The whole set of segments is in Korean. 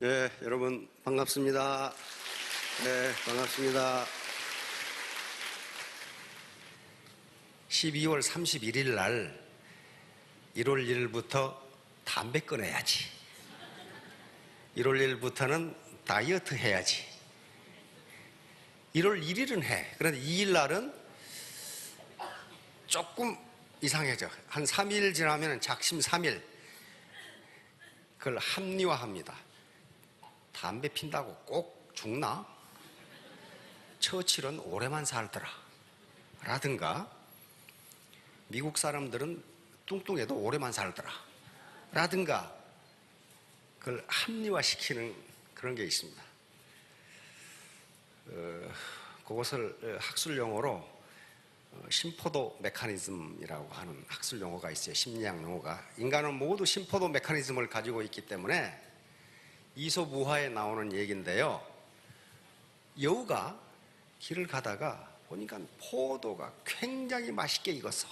네, 여러분 반갑습니다. 네, 반갑습니다. 12월 31일 날 1월 1일부터 담배 끊어야지. 1월 1일부터는 다이어트 해야지. 1월 1일은 해. 그런데 2일 날은 조금 이상해져. 한 3일 지나면 작심 3일. 그걸 합리화합니다. 담배 핀다고 꼭 죽나? 처칠은 오래만 살더라 라든가, 미국 사람들은 뚱뚱해도 오래만 살더라 라든가, 그걸 합리화시키는 그런 게 있습니다. 그것을 학술 용어로 심포도 메커니즘이라고 하는 학술 용어가 있어요. 심리학 용어가. 인간은 모두 심포도 메커니즘을 가지고 있기 때문에 이소무화에 나오는 얘기인데요. 여우가 길을 가다가 보니까 포도가 굉장히 맛있게 익었어.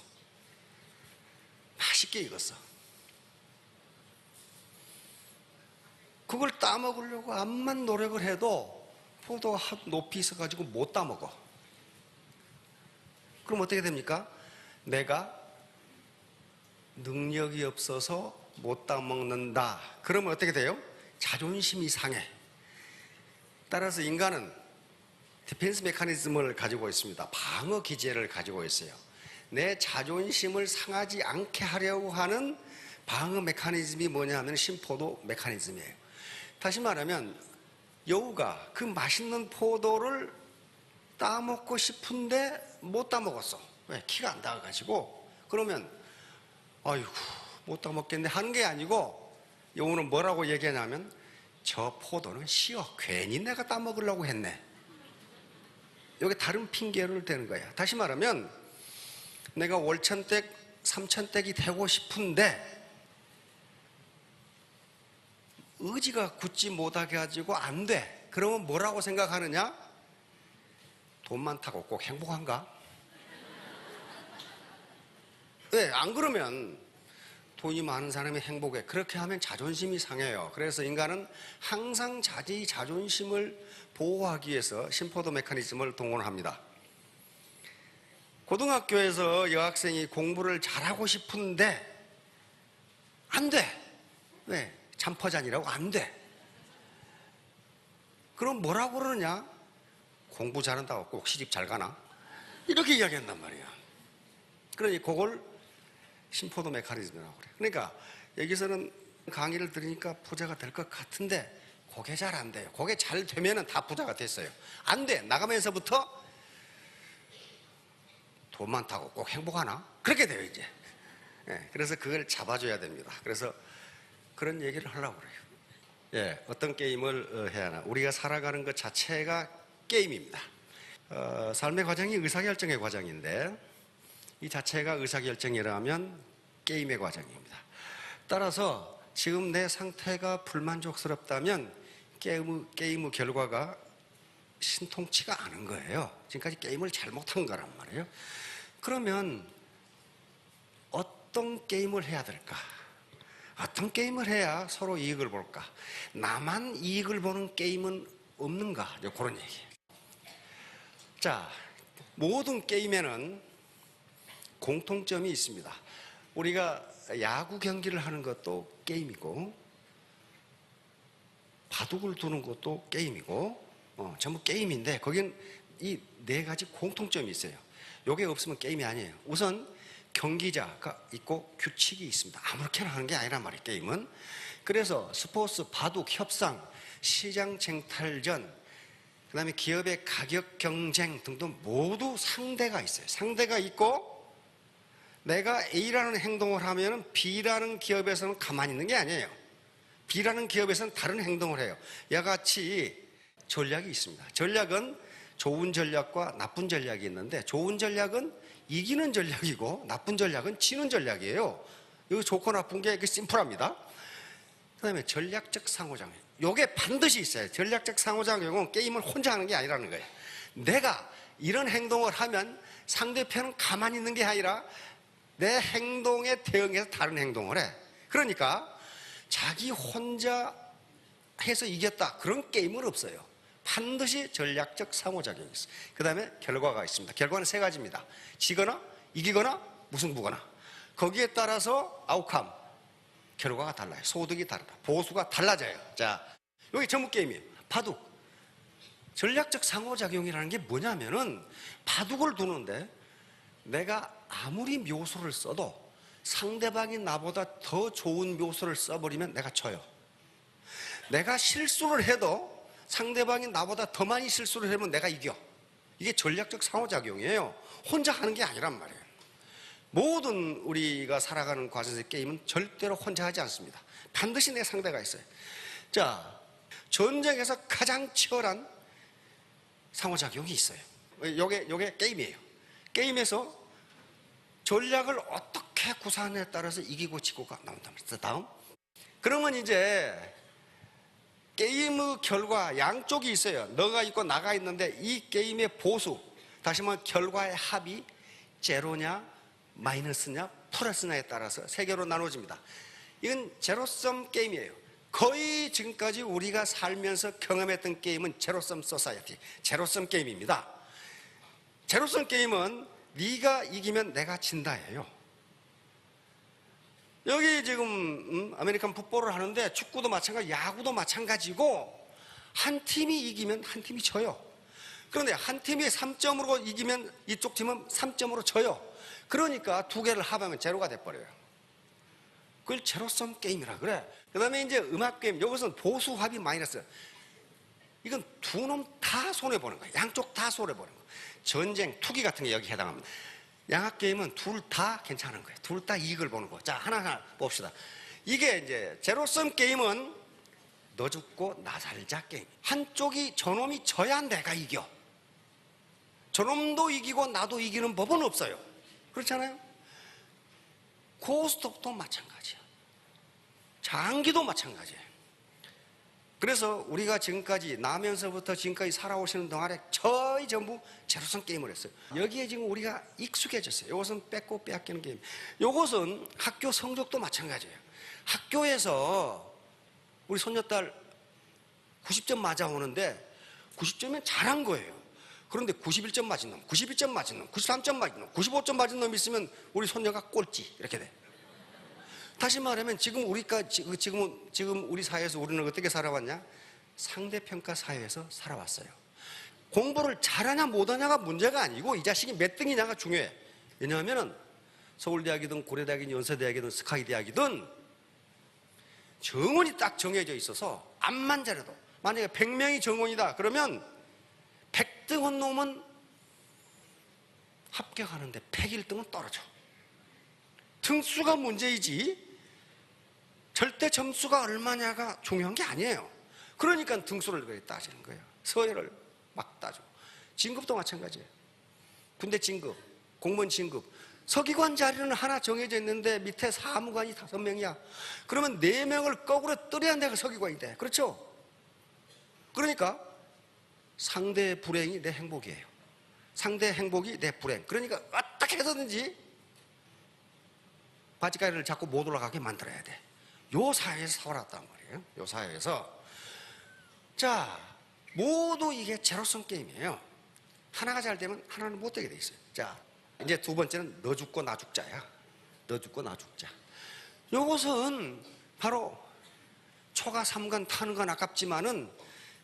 맛있게 익었어. 그걸 따먹으려고 암만 노력을 해도 포도가 높이 있어가지고 못 따먹어. 그럼 어떻게 됩니까? 내가 능력이 없어서 못 따먹는다. 그러면 어떻게 돼요? 자존심이 상해. 따라서 인간은 디펜스 메커니즘을 가지고 있습니다. 방어 기제를 가지고 있어요. 내 자존심을 상하지 않게 하려고 하는 방어 메커니즘이 뭐냐면 심포도 메커니즘이에요. 다시 말하면 여우가 그 맛있는 포도를 따먹고 싶은데 못 따먹었어. 왜? 키가 안 닿아가지고. 그러면 아이고 못 따먹겠네 하는 게 아니고, 여우는 뭐라고 얘기하냐면 저 포도는 씨어. 괜히 내가 따먹으려고 했네. 여기 다른 핑계를 대는 거야. 다시 말하면 내가 월천댁, 삼천댁이 되고 싶은데 의지가 굳지 못하게 가지고 안 돼. 그러면 뭐라고 생각하느냐? 돈 많다고 꼭 행복한가? 왜? 안 그러면 돈이 많은 사람이 행복해. 그렇게 하면 자존심이 상해요. 그래서 인간은 항상 자기 자존심을 보호하기 위해서 심포도 메커니즘을 동원합니다. 고등학교에서 여학생이 공부를 잘하고 싶은데 안 돼. 왜? 잠퍼잔이라고 안 돼. 그럼 뭐라고 그러느냐? 공부 잘한다고 꼭 시집 잘 가나? 이렇게 이야기한단 말이야. 그러니 그걸 심포도 메커니즘이라고 그래. 그러니까 여기서는 강의를 들으니까 부자가 될 것 같은데 그게 잘 안 돼요. 그게 잘 되면은 다 부자가 됐어요. 안 돼. 나가면서부터 돈 많다고 꼭 행복하나? 그렇게 돼요 이제. 그래서 그걸 잡아줘야 됩니다. 그래서 그런 얘기를 하려고 그래요. 어떤 게임을 해야 하나? 우리가 살아가는 것 자체가 게임입니다. 삶의 과정이 의사결정의 과정인데 이 자체가 의사결정이라면 게임의 과정입니다. 따라서 지금 내 상태가 불만족스럽다면 게임의 결과가 신통치가 않은 거예요. 지금까지 게임을 잘못한 거란 말이에요. 그러면 어떤 게임을 해야 될까? 어떤 게임을 해야 서로 이익을 볼까? 나만 이익을 보는 게임은 없는가? 그런 얘기예요. 자, 모든 게임에는 공통점이 있습니다. 우리가 야구 경기를 하는 것도 게임이고, 바둑을 두는 것도 게임이고, 전부 게임인데 거기는 이 네 가지 공통점이 있어요. 이게 없으면 게임이 아니에요. 우선 경기자가 있고 규칙이 있습니다. 아무렇게나 하는 게 아니란 말이에요, 게임은. 그래서 스포츠, 바둑, 협상, 시장 쟁탈전, 그 다음에 기업의 가격 경쟁 등등 모두 상대가 있어요. 상대가 있고, 내가 A라는 행동을 하면 B라는 기업에서는 가만히 있는 게 아니에요. B라는 기업에서는 다른 행동을 해요. 이와 같이 전략이 있습니다. 전략은 좋은 전략과 나쁜 전략이 있는데, 좋은 전략은 이기는 전략이고 나쁜 전략은 지는 전략이에요. 여기 좋고 나쁜 게 심플합니다. 그 다음에 전략적 상호작용. 이게 반드시 있어요. 전략적 상호작용은 게임을 혼자 하는 게 아니라는 거예요. 내가 이런 행동을 하면 상대편은 가만히 있는 게 아니라 내 행동에 대응해서 다른 행동을 해. 그러니까 자기 혼자 해서 이겼다, 그런 게임은 없어요. 반드시 전략적 상호작용이 있어요. 그 다음에 결과가 있습니다. 결과는 세 가지입니다. 지거나 이기거나 무승부거나. 거기에 따라서 아웃컴, 결과가 달라요. 소득이 다르다, 보수가 달라져요. 자, 여기 전부 게임이에요. 바둑. 전략적 상호작용이라는 게 뭐냐면은, 바둑을 두는데 내가 아무리 묘수를 써도 상대방이 나보다 더 좋은 묘수를 써버리면 내가 져요. 내가 실수를 해도 상대방이 나보다 더 많이 실수를 하면 내가 이겨. 이게 전략적 상호작용이에요. 혼자 하는 게 아니란 말이에요. 모든 우리가 살아가는 과정에서 게임은 절대로 혼자 하지 않습니다. 반드시 내 상대가 있어요. 자, 전쟁에서 가장 치열한 상호작용이 있어요. 요게 게임이에요. 게임에서 전략을 어떻게 구사하느냐에 따라서 이기고 지고가 나온단 말이에요. 다음. 그러면 이제 게임의 결과, 양쪽이 있어요. 너가 있고 나가 있는데 이 게임의 보수, 다시 말하면 결과의 합이 제로냐 마이너스냐 플러스냐에 따라서 세 개로 나눠집니다. 이건 제로섬 게임이에요. 거의 지금까지 우리가 살면서 경험했던 게임은 제로섬 소사이어티, 제로섬 게임입니다. 제로섬 게임은 네가 이기면 내가 진다예요. 여기 지금 아메리칸 풋볼을 하는데 축구도 마찬가지, 야구도 마찬가지고, 한 팀이 이기면 한 팀이 져요. 그런데 한 팀이 3점으로 이기면 이쪽 팀은 3점으로 져요. 그러니까 두 개를 합하면 제로가 돼버려요. 그걸 제로섬 게임이라 그래. 그 다음에 이제 음악 게임, 여기서는 보수 합이 마이너스. 이건 두 놈 다 손해보는 거예요. 양쪽 다 손해보는 거예요. 전쟁, 투기 같은 게 여기 해당합니다. 양악 게임은 둘 다 괜찮은 거예요. 둘 다 이익을 보는 거. 자, 하나하나 봅시다. 이게 이제 제로섬 게임은 너 죽고 나 살자 게임. 한쪽이, 저놈이 져야 내가 이겨. 저놈도 이기고 나도 이기는 법은 없어요. 그렇잖아요? 고스톱도 마찬가지야. 장기도 마찬가지예요. 그래서 우리가 지금까지, 나면서부터 지금까지 살아오시는 동안에 거의 전부 제로섬 게임을 했어요. 여기에 지금 우리가 익숙해졌어요. 이것은 뺏고 빼앗기는 게임. 이것은 학교 성적도 마찬가지예요. 학교에서 우리 손녀딸 90점 맞아오는데 90점이면 잘한 거예요. 그런데 91점 맞은 놈, 92점 맞은 놈, 93점 맞은 놈, 95점 맞은 놈이 있으면 우리 손녀가 꼴찌, 이렇게 돼. 다시 말하면 지금 우리 사회에서 우리는 어떻게 살아왔냐? 상대평가 사회에서 살아왔어요. 공부를 잘하냐 못하냐가 문제가 아니고 이 자식이 몇 등이냐가 중요해. 왜냐하면 서울대학이든 고려대학이든 연세대학이든 스카이대학이든 정원이 딱 정해져 있어서 암만 잘해도, 만약에 100명이 정원이다 그러면 100등한 놈은 합격하는데 101등은 떨어져. 등수가 문제이지 절대 점수가 얼마냐가 중요한 게 아니에요. 그러니까 등수를 그렇게 따지는 거예요. 서열을 막 따지고. 진급도 마찬가지예요. 군대 진급, 공무원 진급. 서기관 자리는 하나 정해져 있는데 밑에 사무관이 5명이야. 그러면 4명을 거꾸로 떨어야 내가 서기관이 돼. 그렇죠? 그러니까 상대의 불행이 내 행복이에요. 상대의 행복이 내 불행. 그러니까 어떻게 해서든지 바지가리를 잡고 못 올라가게 만들어야 돼. 요 사회에서 살았단 말이에요. 요 사회에서. 자, 모두 이게 제로섬 게임이에요. 하나가 잘 되면 하나는 못 되게 돼 있어요. 자, 이제 두 번째는 너 죽고 나 죽자야. 너 죽고 나 죽자. 요것은 바로 초가 3간 타는 건 아깝지만은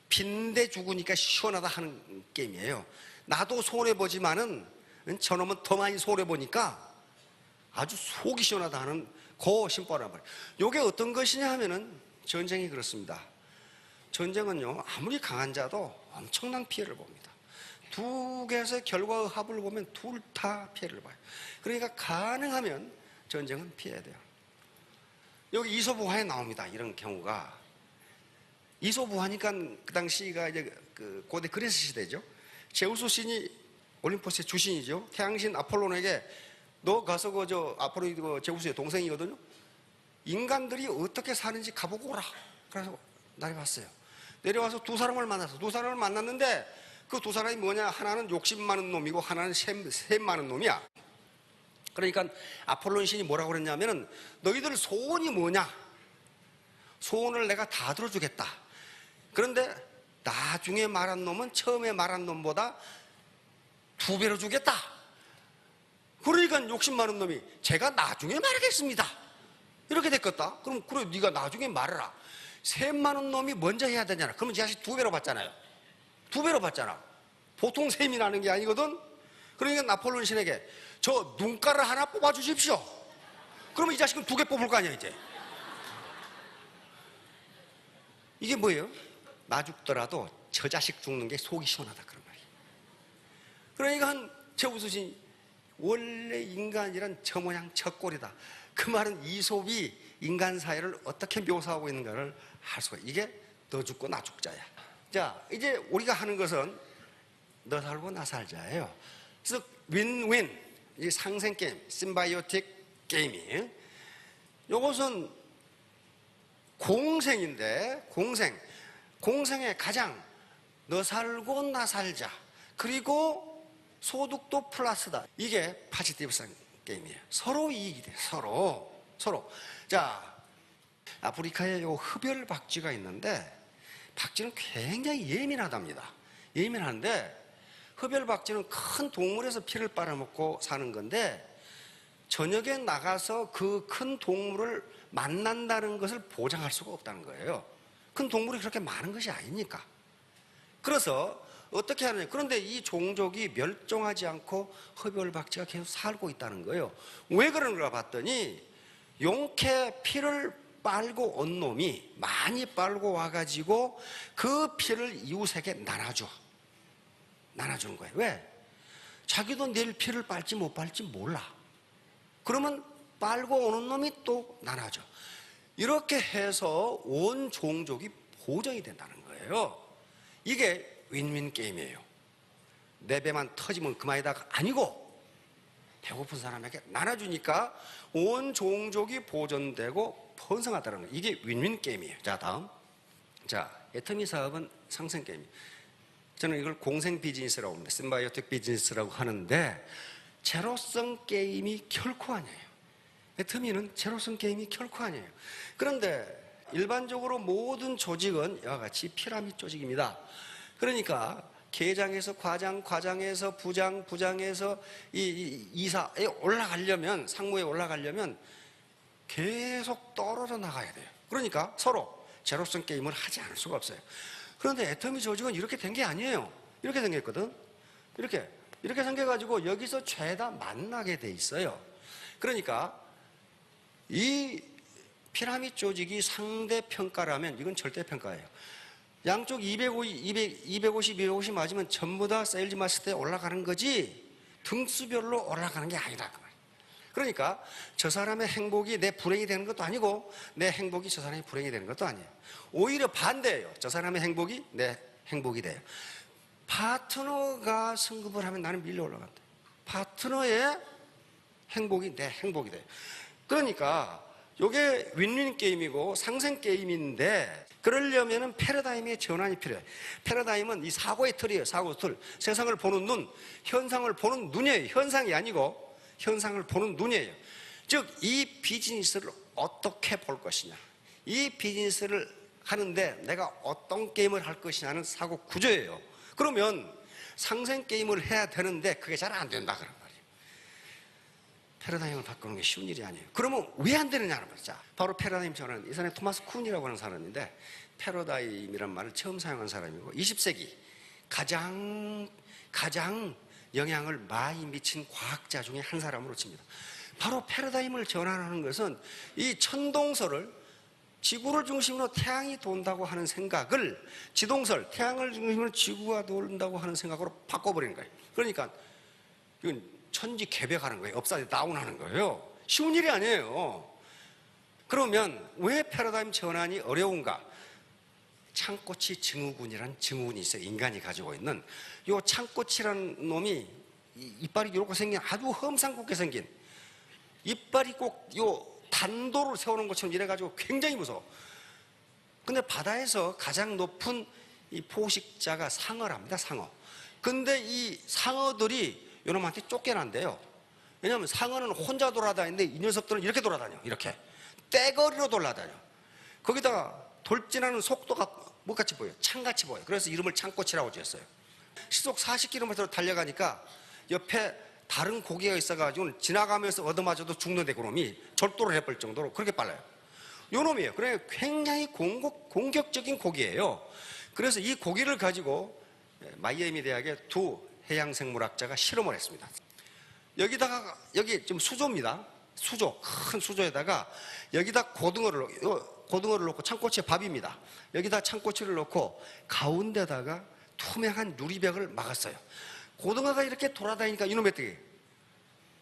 빈대 죽으니까 시원하다 하는 게임이에요. 나도 손해보지만은 저놈은 더 많이 손해보니까 아주 속이 시원하다 하는 그 심보란 말이에요. 요게 어떤 것이냐 하면은 전쟁이 그렇습니다. 전쟁은요, 아무리 강한 자도 엄청난 피해를 봅니다. 두 개에서 결과의 합을 보면 둘 다 피해를 봐요. 그러니까 가능하면 전쟁은 피해야 돼요. 여기 이소부화에 나옵니다. 이런 경우가. 이소부화니까 그 당시가 이제 그 고대 그리스 시대죠. 제우스 신이 올림포스의 주신이죠. 태양신 아폴론에게 너 가서 아폴로 제우스의 동생이거든요. 인간들이 어떻게 사는지 가보고 오라. 그래서 내려왔어요. 내려와서 두 사람을 만났어. 두 사람을 만났는데 그 두 사람이 뭐냐? 하나는 욕심 많은 놈이고 하나는 셈 많은 놈이야. 그러니까 아폴론 신이 뭐라고 그랬냐면은 너희들 소원이 뭐냐? 소원을 내가 다 들어주겠다. 그런데 나중에 말한 놈은 처음에 말한 놈보다 2배로 주겠다. 그러니까 욕심 많은 놈이 제가 나중에 말하겠습니다 이렇게 됐겠다. 그럼 그래 네가 나중에 말해라. 셈 많은 놈이 먼저 해야 되잖아. 그러면 이 자식 2배로 받잖아요. 2배로 받잖아. 보통 셈이 나는 게 아니거든. 그러니까 나폴레옹 신에게 저 눈가를 하나 뽑아 주십시오. 그러면 이 자식은 2개 뽑을 거 아니야 이제. 이게 뭐예요? 나 죽더라도 저 자식 죽는 게 속이 시원하다 그런 말이에요. 그러니까 한 제우스신 원래 인간이란 저 모양 저 꼴이다. 그 말은 이솝이 인간 사회를 어떻게 묘사하고 있는가를 할 수가. 이게 너 죽고 나 죽자야. 자, 이제 우리가 하는 것은 너 살고 나 살자예요. 즉 윈윈, 이 상생 게임, 심바이오틱 게임이 이것은 공생인데, 공생의 가장 너 살고 나 살자, 그리고 소득도 플러스다. 이게 파지티브성 게임이에요. 서로 이익이 돼. 서로. 자, 아프리카에 요 흡열 박쥐가 있는데 박쥐는 굉장히 예민하답니다. 예민한데 흡열 박쥐는 큰 동물에서 피를 빨아먹고 사는 건데 저녁에 나가서 그 큰 동물을 만난다는 것을 보장할 수가 없다는 거예요. 큰 동물이 그렇게 많은 것이 아니니까. 그래서 어떻게 하느냐. 그런데 이 종족이 멸종하지 않고 흡열박쥐가 계속 살고 있다는 거예요. 왜 그런가 봤더니 용케 피를 빨고 온 놈이 많이 빨고 와가지고 그 피를 이웃에게 나눠주는 거예요. 왜? 자기도 내일 피를 빨지 못 빨지 몰라. 그러면 빨고 오는 놈이 또 나눠줘. 이렇게 해서 온 종족이 보존이 된다는 거예요. 이게 윈윈 게임이에요. 내 배만 터지면 그만이다가 아니고 배고픈 사람에게 나눠주니까 온 종족이 보존되고 번성하다는 거예요. 이게 윈윈 게임이에요. 자, 다음. 자, 애터미 사업은 상생 게임이에요. 저는 이걸 공생 비즈니스라고 합니다. 심바이오틱 비즈니스라고 하는데 제로성 게임이 결코 아니에요. 애터미는 제로성 게임이 결코 아니에요. 그런데 일반적으로 모든 조직은 이와 같이 피라미드 조직입니다. 그러니까 계장에서 과장, 과장에서 부장, 부장에서 이사에 올라가려면, 상무에 올라가려면 계속 떨어져 나가야 돼요. 그러니까 서로 제로성 게임을 하지 않을 수가 없어요. 그런데 애터미 조직은 이렇게 된 게 아니에요. 이렇게 생겼거든. 이렇게 생겨가지고 여기서 죄다 만나게 돼 있어요. 그러니까 이 피라미드 조직이 상대 평가라면 이건 절대 평가예요. 양쪽 250 맞으면 전부 다 세일즈 마스터에 올라가는 거지 등수별로 올라가는 게 아니다 그 말이에요. 그러니까 저 사람의 행복이 내 불행이 되는 것도 아니고 내 행복이 저 사람의 불행이 되는 것도 아니에요. 오히려 반대예요. 저 사람의 행복이 내 행복이 돼요. 파트너가 승급을 하면 나는 밀려 올라간다. 파트너의 행복이 내 행복이 돼요. 그러니까 이게 윈윈 게임이고 상생 게임인데 그러려면 패러다임의 전환이 필요해요. 패러다임은 이 사고의 틀이에요. 사고의 틀. 세상을 보는 눈, 현상을 보는 눈이에요. 현상이 아니고 현상을 보는 눈이에요. 즉 이 비즈니스를 어떻게 볼 것이냐, 이 비즈니스를 하는데 내가 어떤 게임을 할 것이냐는 사고 구조예요. 그러면 상생 게임을 해야 되는데 그게 잘 안 된다 그런 말이에요. 패러다임을 바꾸는 게 쉬운 일이 아니에요. 그러면 왜 안 되느냐는 말이죠. 바로 패러다임 전환. 이 사람이 토마스 쿤이라고 하는 사람인데 패러다임이란 말을 처음 사용한 사람이고 20세기 가장 영향을 많이 미친 과학자 중에 한 사람으로 칩니다. 바로 패러다임을 전환하는 것은 이 천동설을 지구를 중심으로 태양이 돈다고 하는 생각을 지동설, 태양을 중심으로 지구가 돈다고 하는 생각으로 바꿔버리는 거예요. 그러니까 이건 천지개벽하는 거예요. 업사이드 다운하는 거예요. 쉬운 일이 아니에요. 그러면 왜 패러다임 전환이 어려운가? 창꼬치 증후군이란 증후군이 있어요. 인간이 가지고 있는 요 창꼬치라는 놈이 이빨이 이렇게 생긴 아주 험상궂게 생긴 이빨이 꼭 요 단도를 세우는 것처럼 이래가지고 굉장히 무서워. 근데 바다에서 가장 높은 이 포식자가 상어랍니다. 상어. 근데 이 상어들이 요놈한테 쫓겨난대요. 왜냐하면 상어는 혼자 돌아다니는데 이 녀석들은 이렇게 돌아다녀. 이렇게 떼거리로 돌아다녀. 거기다가 돌진하는 속도가 뭐같이 보여요? 창같이 보여요. 그래서 이름을 창꽃이라고 지었어요. 시속 40km로 달려가니까 옆에 다른 고개가 있어가지고 지나가면서 얻어맞아도 죽는데 그놈이 절도를 해버릴 정도로 그렇게 빨라요. 요 놈이에요. 그래 굉장히 공격적인 고기예요. 그래서 이 고기를 가지고 마이애미 대학의 두 해양생물학자가 실험을 했습니다. 여기 좀 수조입니다. 수조, 큰 수조에다가 여기다 고등어를 넣고, 창꼬치의 밥입니다. 여기다 창꼬치를 넣고 가운데다가 투명한 유리벽을 막았어요. 고등어가 이렇게 돌아다니니까 이놈의 어떻게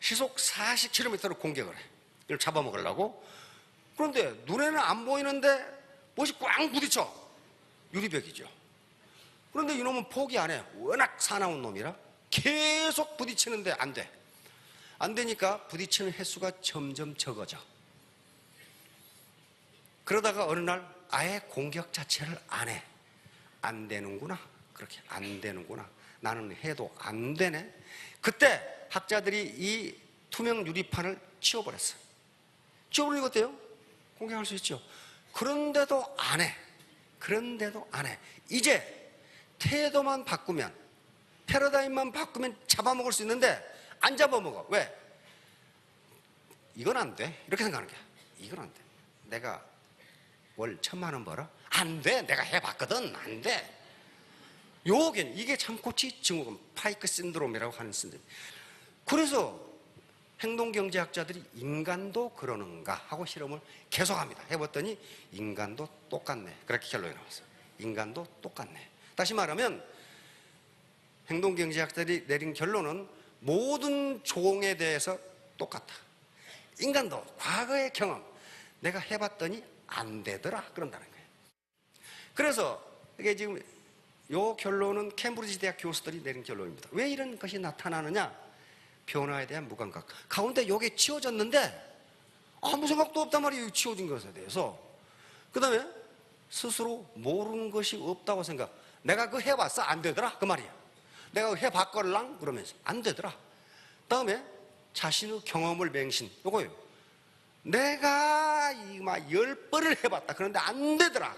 시속 40km로 공격을 해. 이걸 잡아먹으려고. 그런데 눈에는 안 보이는데 뭐지 꽝 부딪혀. 유리벽이죠. 그런데 이놈은 포기 안 해. 워낙 사나운 놈이라 계속 부딪히는데 안 돼. 안 되니까 부딪히는 횟수가 점점 적어져. 그러다가 어느 날 아예 공격 자체를 안 해. 안 되는구나. 그렇게 안 되는구나. 나는 해도 안 되네. 그때 학자들이 이 투명 유리판을 치워버렸어요. 치워버리고 어때요? 공격할 수 있죠. 그런데도 안 해. 그런데도 안 해. 이제 태도만 바꾸면, 패러다임만 바꾸면 잡아먹을 수 있는데 안 잡아먹어. 왜? 이건 안 돼. 이렇게 생각하는 거야. 이건 안 돼. 내가 월 1,000만 원 벌어? 안 돼. 내가 해봤거든. 안 돼. 이게 창꼬치 증후군, 파이크 신드롬이라고 하는 신드롬. 그래서 행동경제학자들이 인간도 그러는가 하고 실험을 계속합니다. 해봤더니 인간도 똑같네. 그렇게 결론이 나왔어요. 인간도 똑같네. 다시 말하면 행동경제학자들이 내린 결론은 모든 종에 대해서 똑같다. 인간도 과거의 경험, 내가 해봤더니 안 되더라. 그런다는 거예요. 그래서 이게 지금 이 결론은 캠브리지 대학 교수들이 내린 결론입니다. 왜 이런 것이 나타나느냐? 변화에 대한 무감각. 가운데 이게 치워졌는데 아무 생각도 없단 말이에요. 치워진 것에 대해서. 그 다음에 스스로 모르는 것이 없다고 생각. 내가 그거 해봤어? 안 되더라. 그 말이야. 내가 그거 해봤걸랑? 그러면서 안 되더라. 그 다음에 자신의 경험을 맹신. 요거예요. 내가 막 10번을 해봤다. 그런데 안 되더라.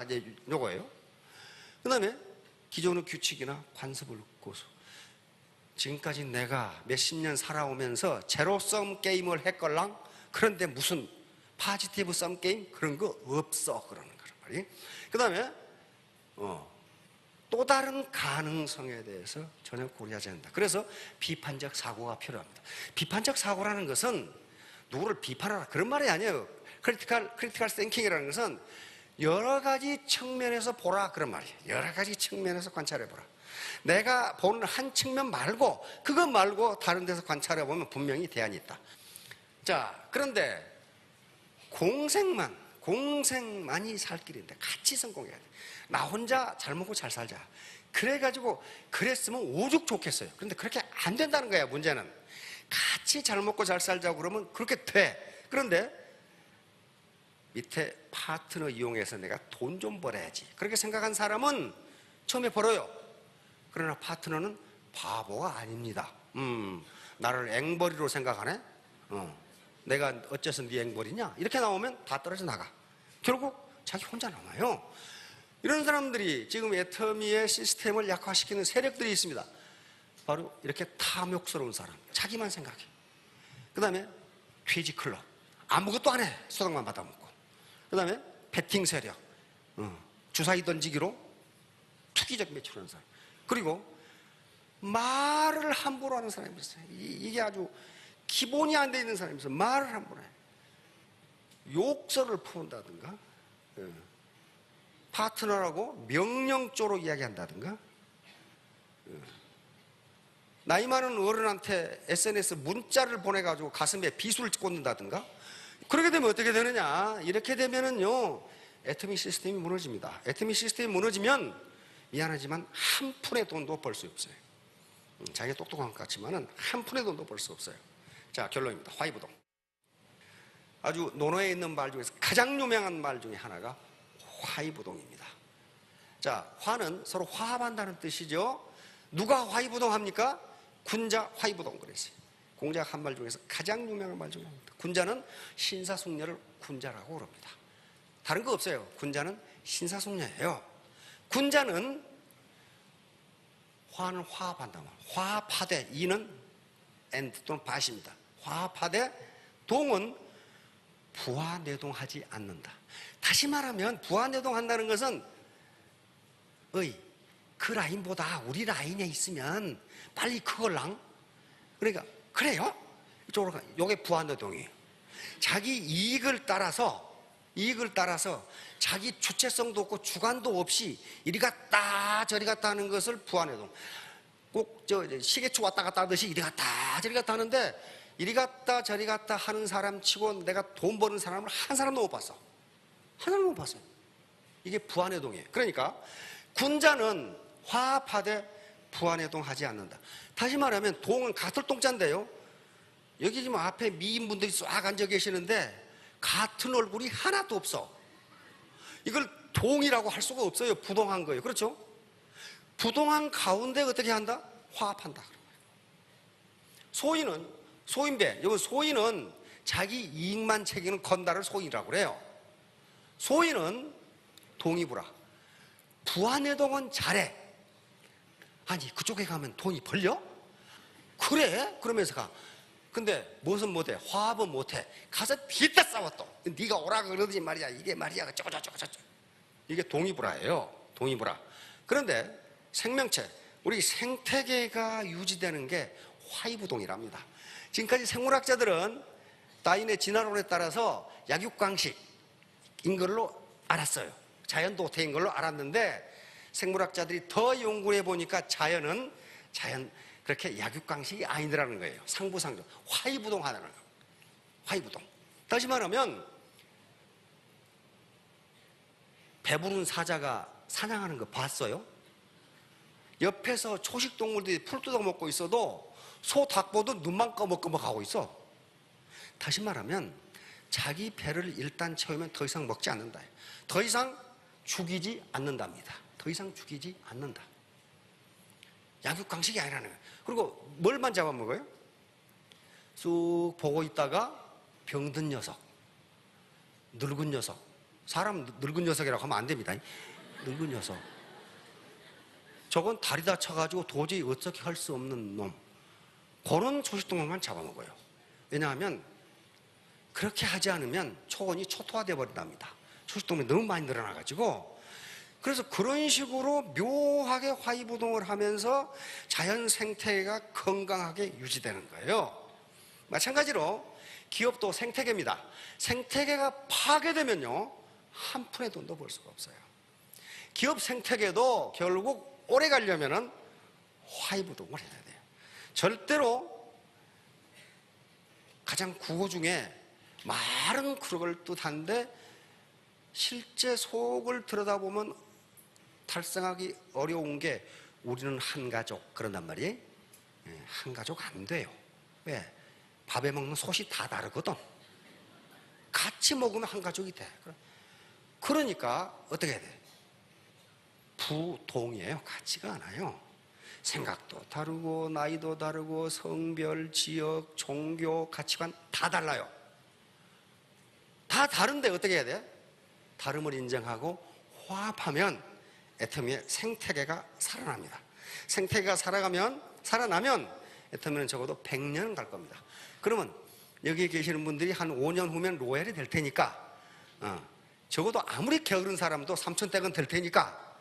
요거예요. 그 다음에 기존의 규칙이나 관습을 고수. 지금까지 내가 몇십 년 살아오면서 제로섬 게임을 했걸랑? 그런데 무슨 파지티브 썸 게임? 그런 거 없어. 그러는 거란 말이에요. 그 다음에 또 다른 가능성에 대해서 전혀 고려하지 않는다. 그래서 비판적 사고가 필요합니다. 비판적 사고라는 것은 누구를 비판하라 그런 말이 아니에요. 크리티컬 띵킹이라는 것은 여러 가지 측면에서 보라 그런 말이에요. 여러 가지 측면에서 관찰해 보라. 내가 보는 한 측면 말고 그것 말고 다른 데서 관찰해 보면 분명히 대안이 있다. 자, 그런데 공생만이 살 길인데 같이 성공해야 돼. 나 혼자 잘 먹고 잘 살자. 그래가지고 그랬으면 오죽 좋겠어요. 그런데 그렇게 안 된다는 거야. 문제는 같이 잘 먹고 잘 살자고 그러면 그렇게 돼. 그런데 밑에 파트너 이용해서 내가 돈 좀 벌어야지. 그렇게 생각한 사람은 처음에 벌어요. 그러나 파트너는 바보가 아닙니다. 나를 앵벌이로 생각하네? 내가 어째서 네 앵벌이냐? 이렇게 나오면 다 떨어져 나가. 결국 자기 혼자 남아요. 이런 사람들이 지금 애터미의 시스템을 약화시키는 세력들이 있습니다. 바로 이렇게 탐욕스러운 사람, 자기만 생각해. 그 다음에 퇴직클럽, 아무것도 안 해. 수당만 받아먹고. 그 다음에 베팅 세력, 주사위 던지기로 투기적 매출하는 사람. 그리고 말을 함부로 하는 사람이 있어요. 이게 아주 기본이 안 돼 있는 사람이 있어요. 말을 함부로 해. 욕설을 푼다든가, 파트너라고 명령조로 이야기한다든가, 나이 많은 어른한테 SNS 문자를 보내가지고 가슴에 비수를 꽂는다든가. 그렇게 되면 어떻게 되느냐? 이렇게 되면은요, 애터미 시스템이 무너집니다. 애터미 시스템이 무너지면 미안하지만 한 푼의 돈도 벌 수 없어요. 자기가 똑똑한 것 같지만은 한 푼의 돈도 벌 수 없어요. 자, 결론입니다. 화이부동. 아주 논어에 있는 말 중에서 가장 유명한 말 중에 하나가 화이부동입니다. 자, 화는 서로 화합한다는 뜻이죠. 누가 화이부동합니까? 군자 화이부동 그랬어요. 공자가 한 말 중에서 가장 유명한 말 중에 하나입니다. 군자는 신사숙녀를 군자라고 그럽니다. 다른 거 없어요. 군자는 신사숙녀예요. 군자는 화는 화합한다. 화합하되, 이는 and 또는 밭입니다. 화합하되 동은 부하내동하지 않는다. 다시 말하면 부하내동한다는 것은 그 라인보다 우리 라인에 있으면 빨리 그걸랑, 그러니까 그래요? 이쪽으로 가. 요게 부하내동이에요. 자기 이익을 따라서 자기 주체성도 없고 주관도 없이 이리 갔다 저리 갔다 하는 것을 부하내동. 꼭 시계추 왔다 갔다 하듯이 이리 갔다 저리 갔다 하는데, 이리 갔다 저리 갔다 하는 사람 치고 내가 돈 버는 사람을 한 사람도 못 봤어. 한 사람도 못 봤어요. 이게 부하내동이에요. 그러니까 군자는 화합하되 부하내동하지 않는다. 다시 말하면 동은 같을 동자인데요, 여기 지금 앞에 미인분들이 쫙 앉아 계시는데 같은 얼굴이 하나도 없어. 이걸 동이라고 할 수가 없어요. 부동한 거예요. 그렇죠? 부동한 가운데 어떻게 한다? 화합한다. 소인배, 여기 소인은 자기 이익만 챙기는 건달을 소인이라고 그래요. 소인은 동이부라. 부하내동은 잘해. 아니, 그쪽에 가면 돈이 벌려? 그래? 그러면서 가. 근데 무엇은 못해? 화합은 못해. 가서 뒤따 싸워 또. 네가 오라 그러더니 말이야. 이게 말이야. 저거. 이게 동이부라예요. 동이부라. 그런데 생명체, 우리 생태계가 유지되는 게 화이부동이랍니다. 지금까지 생물학자들은 다윈의 진화론에 따라서 약육강식인 걸로 알았어요. 자연도태인 걸로 알았는데, 생물학자들이 더 연구해 보니까 자연 그렇게 약육강식이 아니더라는 거예요. 상부상조, 화이부동하다는 거예요. 화이부동. 다시 말하면 배부른 사자가 사냥하는 거 봤어요? 옆에서 초식동물들이 풀 뜯어먹고 있어도 소, 닭 보도 눈만 꺼먹꺼먹하고 있어. 다시 말하면 자기 배를 일단 채우면 더 이상 먹지 않는다. 더 이상 죽이지 않는답니다. 더 이상 죽이지 않는다. 약육강식이 아니라는 거예요. 그리고 뭘만 잡아먹어요? 쑥 보고 있다가 병든 녀석, 늙은 녀석. 사람 늙은 녀석이라고 하면 안 됩니다. 늙은 녀석. 저건 다리 다쳐가지고 도저히 어떻게 할 수 없는 놈. 그런 초식동물만 잡아먹어요. 왜냐하면 그렇게 하지 않으면 초원이 초토화되어 버린답니다. 초식동물이 너무 많이 늘어나가지고. 그래서 그런 식으로 묘하게 화이부동을 하면서 자연 생태계가 건강하게 유지되는 거예요. 마찬가지로 기업도 생태계입니다. 생태계가 파괴되면요, 한 푼의 돈도 벌 수가 없어요. 기업 생태계도 결국 오래 가려면은 화이부동을 해야 돼요. 절대로 가장 구호 중에 말은 그럴듯한데 실제 속을 들여다보면 달성하기 어려운 게, 우리는 한 가족 그런단 말이에요. 한 가족 안 돼요. 왜? 밥에 먹는 솥이 다 다르거든. 같이 먹으면 한 가족이 돼. 그러니까 어떻게 해야 돼? 부동이에요. 같지가 않아요. 생각도 다르고 나이도 다르고 성별, 지역, 종교, 가치관 다 달라요. 다 다른데 어떻게 해야 돼? 다름을 인정하고 화합하면 애터미의 생태계가 살아납니다. 생태계가 살아나면 애터미는 적어도 100년은 갈 겁니다. 그러면 여기 계시는 분들이 한 5년 후면 로얄이 될 테니까, 적어도 아무리 게으른 사람도 삼천댁은 될 테니까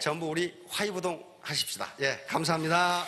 전부 우리 화이부동 하십시다. 예, 감사합니다.